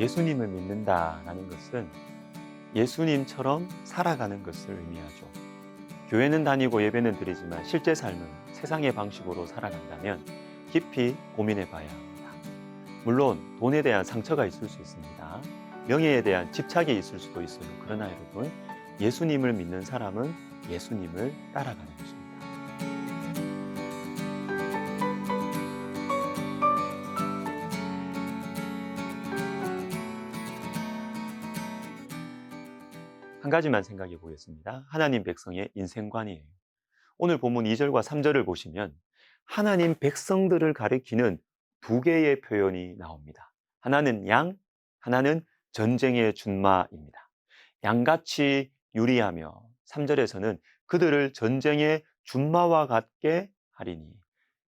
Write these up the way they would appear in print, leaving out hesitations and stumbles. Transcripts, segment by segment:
예수님을 믿는다라는 것은 예수님처럼 살아가는 것을 의미하죠. 교회는 다니고 예배는 드리지만 실제 삶은 세상의 방식으로 살아간다면 깊이 고민해 봐야 합니다. 물론 돈에 대한 상처가 있을 수 있습니다. 명예에 대한 집착이 있을 수도 있어요. 그러나 여러분, 예수님을 믿는 사람은 예수님을 따라가는 것입니다. 한 가지만 생각해 보겠습니다. 하나님 백성의 인생관이에요. 오늘 본문 2절과 3절을 보시면 하나님 백성들을 가리키는 두 개의 표현이 나옵니다. 하나는 양, 하나는 전쟁의 준마입니다. 양같이 유리하며 3절에서는 그들을 전쟁의 준마와 같게 하리니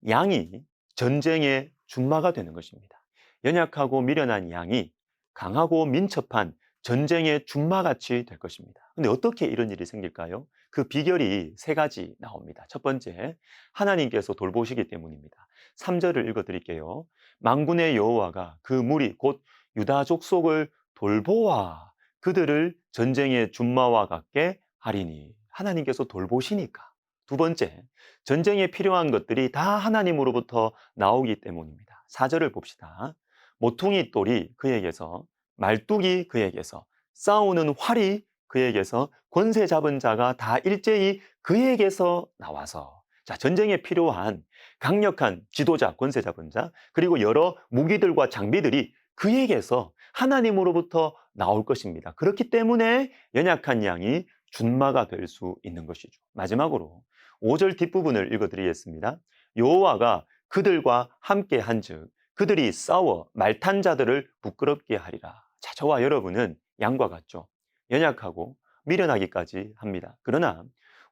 양이 전쟁의 준마가 되는 것입니다. 연약하고 미련한 양이 강하고 민첩한 전쟁의 준마같이 될 것입니다. 근데 어떻게 이런 일이 생길까요? 그 비결이 세 가지 나옵니다. 첫 번째, 하나님께서 돌보시기 때문입니다. 3절을 읽어드릴게요. 만군의 여호와가 그 무리 곧 유다 족속을 돌보아 그들을 전쟁의 준마와 같게 하리니. 하나님께서 돌보시니까. 두 번째, 전쟁에 필요한 것들이 다 하나님으로부터 나오기 때문입니다. 4절을 봅시다. 모퉁이 돌이 그에게서, 말뚝이 그에게서, 싸우는 활이 그에게서, 권세 잡은 자가 다 일제히 그에게서 나와서. 자, 전쟁에 필요한 강력한 지도자, 권세 잡은 자, 그리고 여러 무기들과 장비들이 그에게서 하나님으로부터 나올 것입니다. 그렇기 때문에 연약한 양이 준마가 될 수 있는 것이죠. 마지막으로 5절 뒷부분을 읽어드리겠습니다. 여호와가 그들과 함께 한즉 그들이 싸워 말탄 자들을 부끄럽게 하리라. 자, 저와 여러분은 양과 같죠. 연약하고 미련하기까지 합니다. 그러나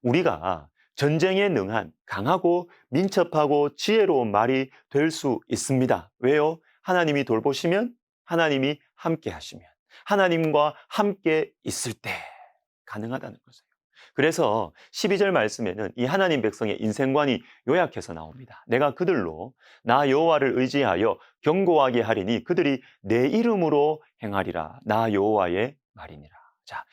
우리가 전쟁에 능한 강하고 민첩하고 지혜로운 말이 될 수 있습니다. 왜요? 하나님이 돌보시면, 하나님이 함께 하시면, 하나님과 함께 있을 때 가능하다는 것이에요. 그래서 12절 말씀에는 이 하나님 백성의 인생관이 요약해서 나옵니다. 내가 그들로 나 여호와를 의지하여 견고하게 하리니 그들이 내 이름으로 행하리라. 나 여호와의 말이니라. 자,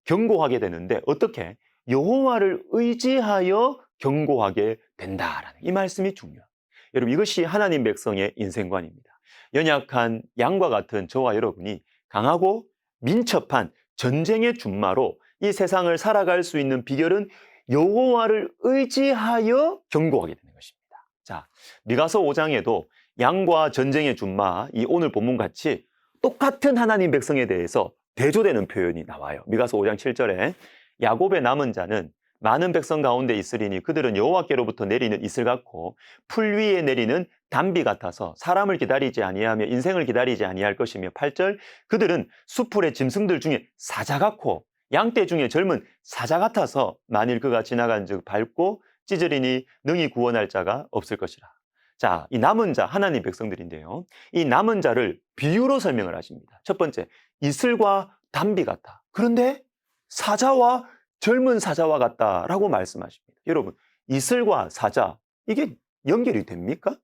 견고하게 되는데 어떻게? 여호와를 의지하여 견고하게 된다라는 이 말씀이 중요해요. 여러분, 이것이 하나님 백성의 인생관입니다. 연약한 양과 같은 저와 여러분이 강하고 민첩한 전쟁의 준마로 이 세상을 살아갈 수 있는 비결은 여호와를 의지하여 견고하게 되는 것입니다. 자, 미가서 5장에도 양과 전쟁의 준마, 이 오늘 본문 같이 똑같은 하나님 백성에 대해서 대조되는 표현이 나와요. 미가서 5장 7절에 야곱의 남은 자는 많은 백성 가운데 있으리니 그들은 여호와께로부터 내리는 이슬 같고 풀 위에 내리는 단비 같아서 사람을 기다리지 아니하며 인생을 기다리지 아니할 것이며 8절 그들은 수풀의 짐승들 중에 사자 같고 양떼 중에 젊은 사자 같아서 만일 그가 지나간즉 밟고 찢으리니 능히 구원할 자가 없을 것이라. 자, 이 남은 자 하나님 백성들인데요. 이 남은 자를 비유로 설명을 하십니다. 첫 번째, 이슬과 단비 같다. 그런데 사자와 젊은 사자와 같다라고 말씀하십니다. 여러분, 이슬과 사자, 이게 연결이 됩니까?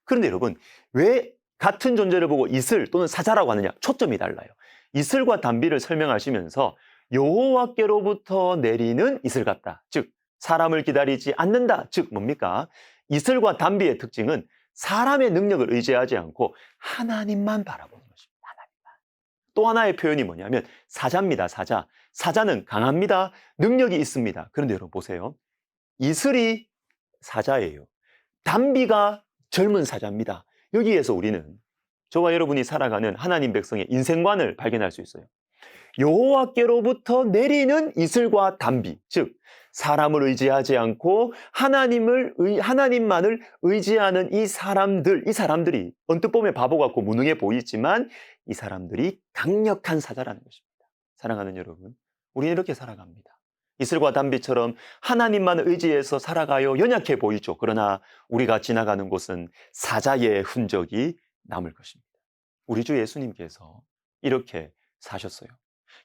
그런데 여러분, 왜 같은 존재를 보고 이슬 또는 사자라고 하느냐? 초점이 달라요. 이슬과 단비를 설명하시면서 여호와께로부터 내리는 이슬 같다. 즉, 사람을 기다리지 않는다. 즉, 뭡니까? 이슬과 단비의 특징은 사람의 능력을 의지하지 않고 하나님만 바라보는 것입니다. 하나님만. 또 하나의 표현이 뭐냐면 사자입니다. 사자. 사자는 강합니다. 능력이 있습니다. 그런데 여러분 보세요. 이슬이 사자예요. 단비가 젊은 사자입니다. 여기에서 우리는 저와 여러분이 살아가는 하나님 백성의 인생관을 발견할 수 있어요. 여호와께로부터 내리는 이슬과 단비, 즉 사람을 의지하지 않고 하나님만을 의지하는 이 사람들이 언뜻 보면 바보 같고 무능해 보이지만 이 사람들이 강력한 사자라는 것입니다. 사랑하는 여러분, 우리는 이렇게 살아갑니다. 이슬과 단비처럼 하나님만 의지해서 살아가요. 연약해 보이죠. 그러나 우리가 지나가는 곳은 사자의 흔적이 남을 것입니다. 우리 주 예수님께서 이렇게 사셨어요.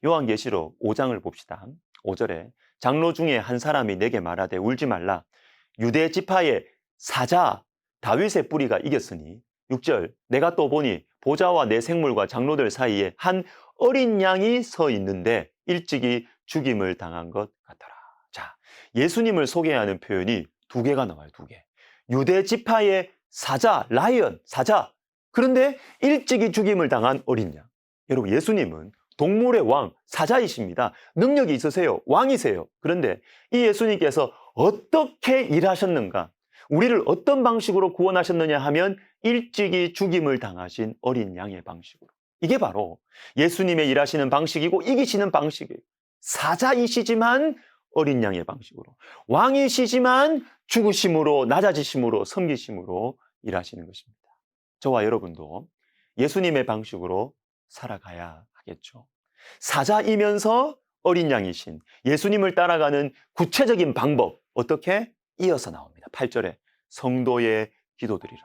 요한계시록 5장을 봅시다. 5절에 장로 중에 한 사람이 내게 말하되 울지 말라. 유대 지파의 사자 다윗의 뿌리가 이겼으니 6절 내가 또 보니 보좌와 내 생물과 장로들 사이에 한 어린 양이 서 있는데 일찍이 죽임을 당한 것 같더라. 자, 예수님을 소개하는 표현이 두 개가 나와요. 두 개. 유대 지파의 사자, 라이언, 사자. 그런데 일찍이 죽임을 당한 어린 양. 여러분, 예수님은 동물의 왕, 사자이십니다. 능력이 있으세요. 왕이세요. 그런데 이 예수님께서 어떻게 일하셨는가? 우리를 어떤 방식으로 구원하셨느냐 하면 일찍이 죽임을 당하신 어린 양의 방식으로. 이게 바로 예수님의 일하시는 방식이고 이기시는 방식이에요. 사자이시지만 어린 양의 방식으로. 왕이시지만 죽으심으로, 낮아지심으로, 섬기심으로 일하시는 것입니다. 저와 여러분도 예수님의 방식으로 살아가야 하겠죠. 사자이면서 어린 양이신 예수님을 따라가는 구체적인 방법, 어떻게? 이어서 나옵니다. 8절에 성도의 기도드리라.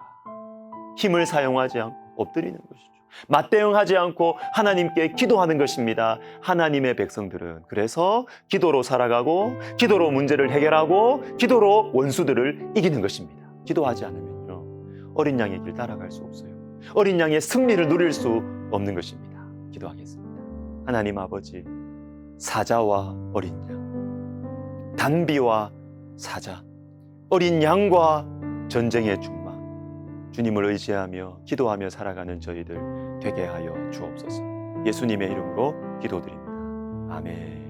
힘을 사용하지 않고 엎드리는 것이죠. 맞대응하지 않고 하나님께 기도하는 것입니다. 하나님의 백성들은 그래서 기도로 살아가고 기도로 문제를 해결하고 기도로 원수들을 이기는 것입니다. 기도하지 않으면요, 어린 양의 길 따라갈 수 없어요. 어린 양의 승리를 누릴 수 없는 것입니다. 기도하겠습니다. 하나님 아버지, 사자와 어린 양, 단비와 사자, 어린 양과 전쟁의 준마, 주님을 의지하며 기도하며 살아가는 저희들 되게 하여 주옵소서. 예수님의 이름으로 기도드립니다. 아멘.